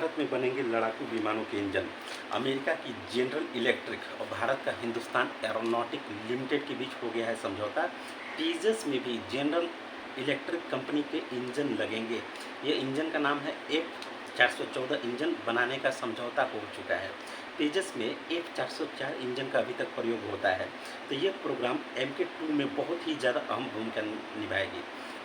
भारत में बनेंगे लड़ाकू विमानों के इंजन। अमेरिका की जनरल इलेक्ट्रिक और भारत का हिंदुस्तान एरोनॉटिक लिमिटेड के बीच हो गया है समझौता। टीजस में भी जनरल इलेक्ट्रिक कंपनी के इंजन लगेंगे। ये इंजन का नाम है F414 इंजन बनाने का समझौता हो चुका है। तेजस में F404 इंजन का अभी तक प्रयोग होता है, तो ये प्रोग्राम MK2 में बहुत ही ज़्यादा अहम भूमिका निभाएगी।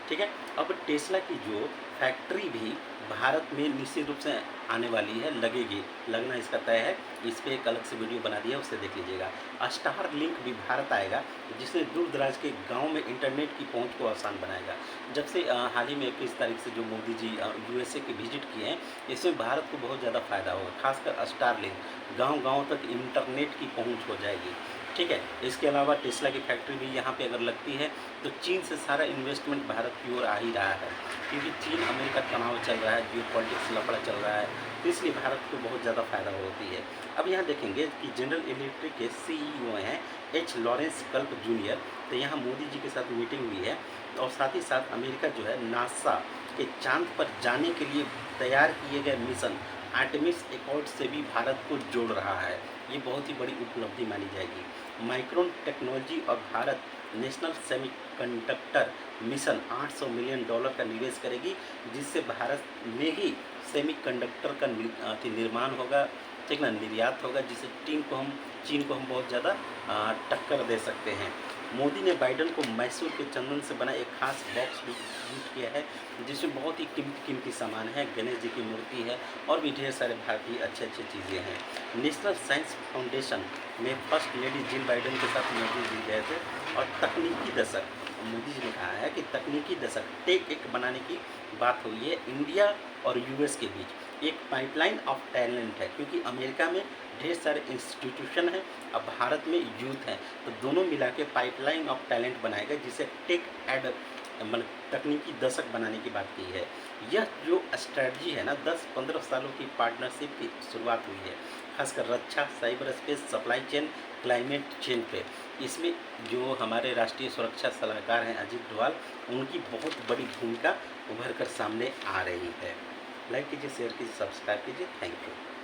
ठीक है, अब टेस्ला की जो फैक्ट्री भी भारत में निश्चित रूप से आने वाली है, लगेगी, लगना इसका तय है। इस पर एक अलग से वीडियो बना दिया, उससे देख लीजिएगा। स्टार लिंक भी भारत आएगा, जिससे दूर दराज के गांव में इंटरनेट की पहुंच को आसान बनाएगा। जब से हाल ही में 21 तारीख से जो मोदी जी USA की विजिट किए हैं, इसमें भारत को बहुत ज़्यादा फायदा होगा। खासकर स्टार लिंक गाँव तक इंटरनेट की पहुँच हो जाएगी। ठीक है, इसके अलावा टेस्ला की फैक्ट्री भी यहाँ पे अगर लगती है तो चीन से सारा इन्वेस्टमेंट भारत की ओर आ ही रहा है, क्योंकि चीन अमेरिका तनाव चल रहा है, जियो पॉलिटिक्स लफड़ा चल रहा है, तो इसलिए भारत को बहुत ज़्यादा फायदा होती है। अब यहाँ देखेंगे कि जनरल इलेक्ट्रिक के CEO हैं H लॉरेंस कल्प जूनियर, तो यहाँ मोदी जी के साथ मीटिंग हुई है। और साथ ही साथ अमेरिका जो है नासा के चांद पर जाने के लिए तैयार किए गए मिशन आर्टेमिस एकॉर्ड से भी भारत को जोड़ रहा है। ये बहुत ही बड़ी उपलब्धि मानी जाएगी। माइक्रोन टेक्नोलॉजी और Bharat national semiconductor mission $800 million का निवेश करेगी, जिससे भारत में ही सेमीकंडक्टर का निर्माण होगा, ठीक ना, निर्यात होगा, जिससे चीन को हम बहुत ज़्यादा टक्कर दे सकते हैं। मोदी ने बाइडन को मैसूर के चंदन से बना एक खास बॉक्स भी गिफ्ट किया है, जिसमें बहुत ही कीमती सामान है, गणेश जी की मूर्ति है और भी ढेर सारे भारतीय अच्छे चीज़ें हैं। नेशनल साइंस फाउंडेशन में फर्स्ट लेडी जिल बाइडन के साथ मोदी जी गए थे और तकनीकी दशक, मोदी जी ने कहा है कि तकनीकी दशक टेक एक बनाने की बात हुई है इंडिया और US के बीच। एक पाइपलाइन ऑफ टैलेंट है, क्योंकि अमेरिका में ढेर सारे इंस्टीट्यूशन हैं, अब भारत में यूथ हैं, तो दोनों मिला के पाइपलाइन ऑफ टैलेंट बनाएगा, जिसे टेक एड मतलब तकनीकी दशक बनाने की बात की है। यह जो स्ट्रेटजी है ना, 10-15 सालों की पार्टनरशिप की शुरुआत हुई है, खासकर रक्षा, cyber space, supply chain, climate change पे। इसमें जो हमारे राष्ट्रीय सुरक्षा सलाहकार हैं अजीत डोभाल, उनकी बहुत बड़ी भूमिका उभर कर सामने आ रही है। लाइक कीजिए, शेयर कीजिए, सब्सक्राइब कीजिए। Thank you.